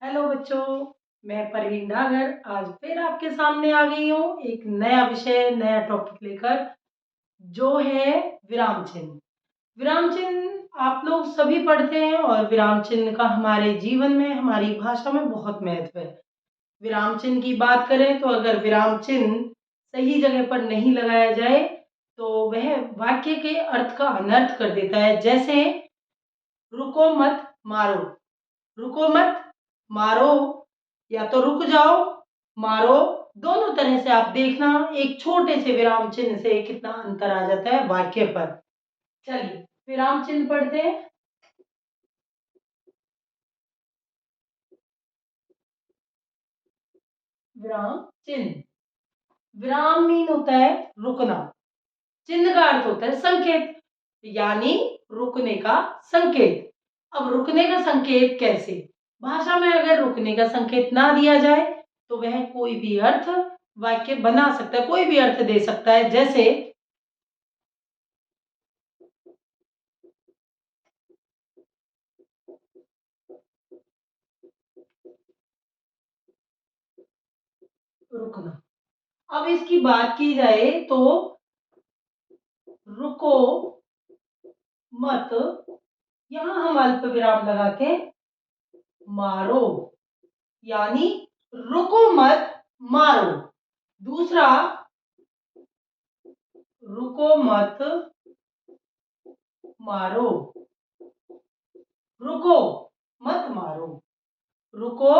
Hello बच्चों, मैं परवीन डागर आज फिर आपके सामने आ गई हूँ एक नया विषय नया टॉपिक लेकर जो है विराम चिन्ह। विराम चिन्ह आप लोग सभी पढ़ते हैं और विराम चिन्ह का हमारे जीवन में हमारी भाषा में बहुत महत्व है। विराम चिन्ह की बात करें तो अगर विराम चिन्ह सही जगह पर नहीं लगाया जाए तो वह वाक्य के अर्थ का अनर्थ कर देता है। जैसे रुको मत मारो, रुको मत मारो या तो रुक जाओ, मारो, दोनों तरह से आप देखना एक छोटे से विराम चिन्ह से कितना अंतर आ जाता है वाक्य पर। चलिए विराम चिन्ह पढ़ते हैं। विराम चिन्ह, विराम मीन होता है रुकना, चिन्ह का अर्थ होता है संकेत, यानी रुकने का संकेत। अब रुकने का संकेत कैसे? भाषा में अगर रुकने का संकेत ना दिया जाए तो वह कोई भी अर्थ वाक्य बना सकता है, कोई भी अर्थ दे सकता है। जैसे रुकना। अब इसकी बात की जाए तो रुको मत, यहां हम अल्प विराम लगाते हैं, मारो, यानी रुको मत मारो। दूसरा, रुको मत मारो, रुको मत मारो, रुको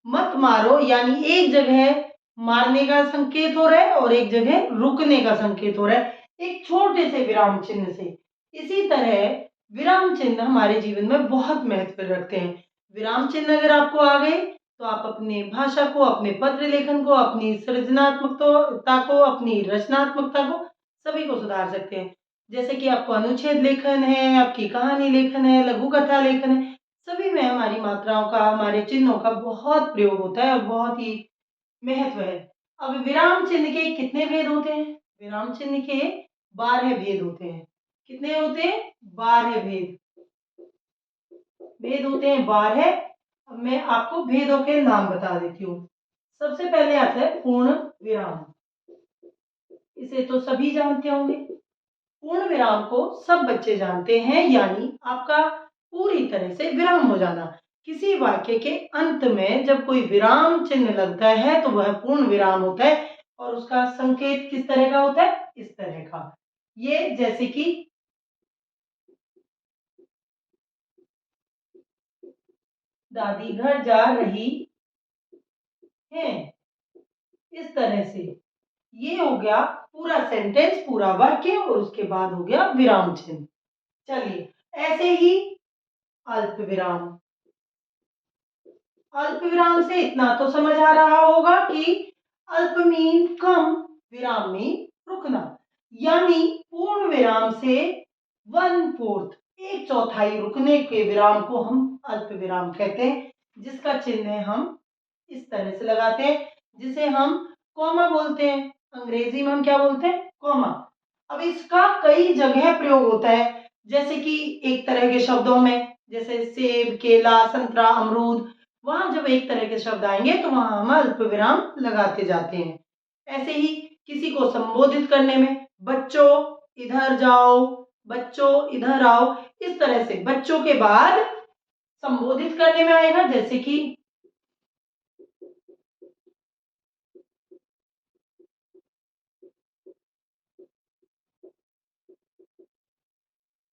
मत मारो, यानी एक जगह मारने का संकेत हो रहा है और एक जगह रुकने का संकेत हो रहा है एक छोटे से विराम चिन्ह से। इसी तरह विराम चिन्ह हमारे जीवन में बहुत महत्व रखते हैं। विराम चिन्ह अगर आपको आ गए तो आप अपने भाषा को, अपने पत्र लेखन को, अपनी सृजनात्मकता को, अपनी रचनात्मकता को सभी को सुधार सकते हैं। जैसे कि आपको अनुच्छेद लेखन है, आपकी कहानी लेखन है, लघु कथा लेखन है, सभी में हमारी मात्राओं का, हमारे चिन्हों का बहुत प्रयोग होता है और बहुत ही महत्व है। अब विराम चिन्ह के कितने भेद होते हैं? विराम चिन्ह के 12 भेद होते हैं। कितने होते हैं? 12 भेद। भेद होते हैं 12। अब मैं आपको भेदों के नाम बता देती हूँ। सबसे पहले आता है पूर्ण विराम, इसे तो सभी जानते होंगे। पूर्ण विराम को सब बच्चे जानते हैं, यानी आपका पूरी तरह से विराम हो जाना। किसी वाक्य के अंत में जब कोई विराम चिन्ह लगता है तो वह पूर्ण विराम होता है और उसका संकेत किस तरह का होता है? इस तरह का। ये जैसे कि दादी घर जा रही है, इस तरह से। ये हो गया पूरा सेंटेंस, पूरा वाक्य और उसके बाद हो गया विराम चिन्ह। चलिए ऐसे ही अल्प विराम, अल्प विराम से इतना तो समझ आ रहा होगा कि अल्प मीन कम, विराम मीन रुकना, यानी पूर्ण विराम से 1/4, एक चौथाई रुकने के विराम को हम अल्प विराम कहते हैं, जिसका चिन्ह हम इस तरह से लगाते हैं, जिसे हम कॉमा बोलते हैं। अंग्रेजी में हम क्या बोलते हैं? कॉमा। अब इसका कई जगह प्रयोग होता है, जैसे कि एक तरह के शब्दों में, जैसे सेब, केला, संतरा, अमरूद, वहां जब एक तरह के शब्द आएंगे तो वहां हम अल्प विराम लगाते जाते हैं। ऐसे ही किसी को संबोधित करने में, बच्चों इधर जाओ, बच्चों इधर आओ, इस तरह से बच्चों के बाद संबोधित करने में आएगा, जैसे कि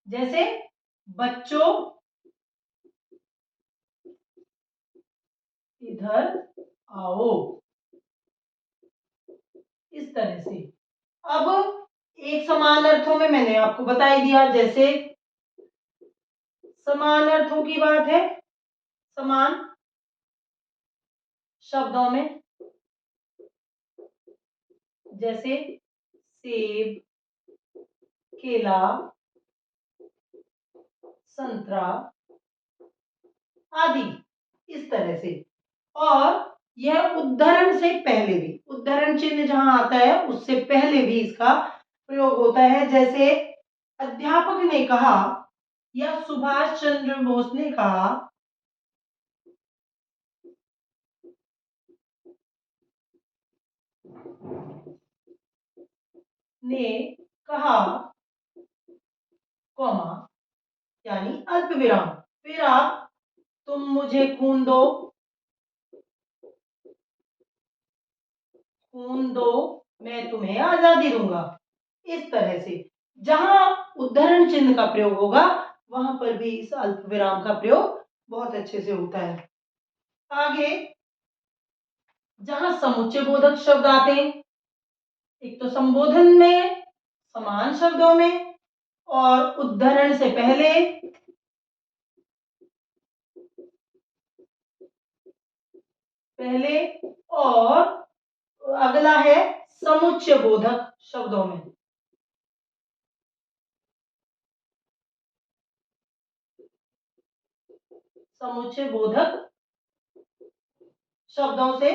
जैसे बच्चों इधर आओ, इस तरह से। अब एक समान अर्थों में मैंने आपको बता ही दिया, जैसे समान अर्थों की बात है, समान शब्दों में, जैसे सेब, केला, संतरा आदि, इस तरह से। और यह उद्धरण से पहले भी, उद्धरण चिन्ह जहां आता है उससे पहले भी इसका प्रयोग होता है, जैसे अध्यापक ने कहा या सुभाष चंद्र बोस ने कहा ने कहा, कॉमा, यानी अल्प विराम, फिर आप तुम मुझे खून दो, खून दो, मैं तुम्हें आजादी दूंगा। इस तरह से जहां उद्धरण चिन्ह का प्रयोग होगा वहां पर भी इस अल्प विराम का प्रयोग बहुत अच्छे से होता है। आगे जहां समुच्चय बोधक शब्द आते हैं, एक तो संबोधन में, समान शब्दों में और उद्धरण से पहले, और अगला है समुच्चय बोधक शब्दों में। समुच्चय बोधक शब्दों से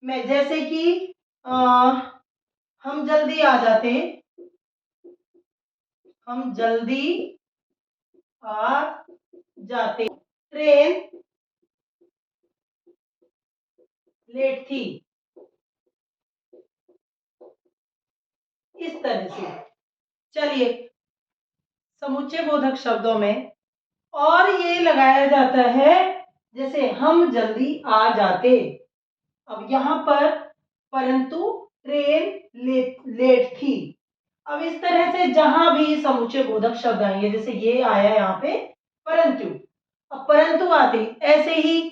मैं, जैसे कि हम जल्दी आ जाते, हम जल्दी आ जाते, ट्रेन लेट थी, इस तरह से। चलिए समुच्चय बोधक शब्दों में और ये लगाया जाता है, जैसे हम जल्दी आ जाते। अब यहाँ पर परंतु ट्रेन लेट थी। अब इस तरह से जहां भी समुच्चय बोधक शब्द आएंगे, जैसे ये आया यहाँ पे परंतु, अब परंतु आते ऐसे ही,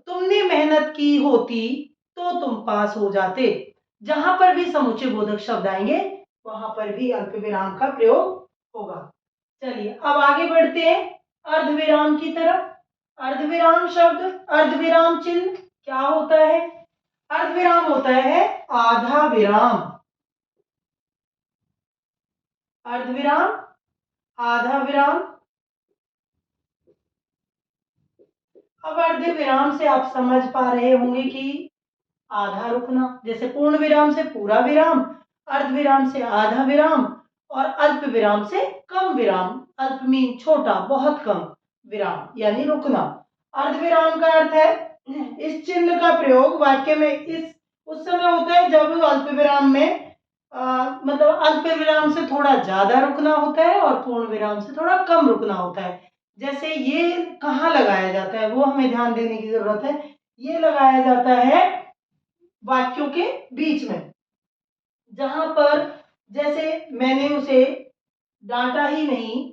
तुमने मेहनत की होती तो तुम पास हो जाते। जहां पर भी समुच्चय बोधक शब्द आएंगे वहां पर भी अल्प विराम का प्रयोग होगा। चलिए अब आगे बढ़ते हैं अर्धविराम की तरफ। अर्धविराम शब्द, अर्धविराम चिन्ह क्या होता है? अर्धविराम होता है आधा विराम, अर्धविराम, आधा विराम। अब अर्धविराम से आप समझ पा रहे होंगे कि आधा रुकना, जैसे पूर्ण विराम से पूरा विराम, अर्धविराम से आधा विराम और अल्प विराम से कम विराम। अल्प मीन छोटा, बहुत कम विराम यानी रुकना। अर्धविराम का अर्थ है इस चिन्ह का प्रयोग वाक्य में इस उस समय होता है जब अल्प विराम में मतलब अल्प विराम से थोड़ा ज्यादा रुकना होता है और पूर्ण विराम से थोड़ा कम रुकना होता है। जैसे ये कहाँ लगाया जाता है वो हमें ध्यान देने की जरूरत है। ये लगाया जाता है वाक्यों के बीच में, जहां पर जैसे मैंने उसे डांटा ही नहीं।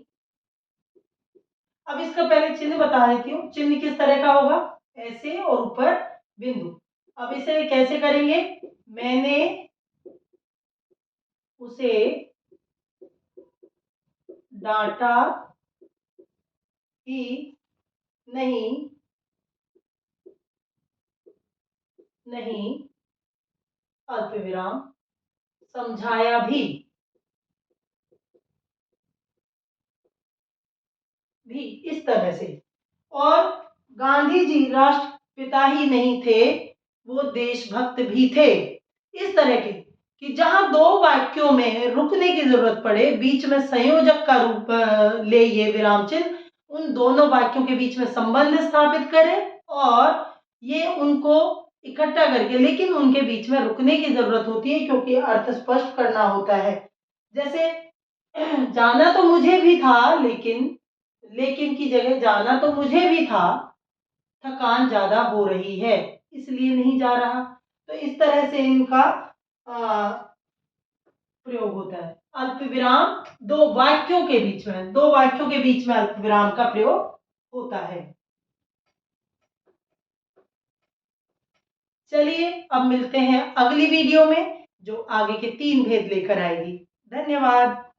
अब इसका पहले चिन्ह बता देती हूँ, चिन्ह किस तरह का होगा, ऐसे और ऊपर बिंदु। अब इसे कैसे करेंगे, मैंने उसे डांटा ही नहीं, नहीं अल्प विराम, समझाया भी इस तरह से। और गांधी जी राष्ट्रपिता ही नहीं थे, वो देशभक्त भी थे। इस तरह के कि जहां दो वाक्यों में रुकने की जरूरत पड़े, बीच में संयोजक का रूप ले ये विराम चिन्ह, उन दोनों वाक्यों के बीच में संबंध स्थापित करे और ये उनको इकट्ठा करके, लेकिन उनके बीच में रुकने की जरूरत होती है क्योंकि अर्थ स्पष्ट करना होता है। जैसे जाना तो मुझे भी था, लेकिन की जगह जाना तो मुझे भी था, थकान ज्यादा हो रही है इसलिए नहीं जा रहा। तो इस तरह से इनका प्रयोग होता है। अल्प विराम दो वाक्यों के बीच में अल्प विराम का प्रयोग होता है। चलिए अब मिलते हैं अगली वीडियो में जो आगे के 3 भेद लेकर आएगी। धन्यवाद।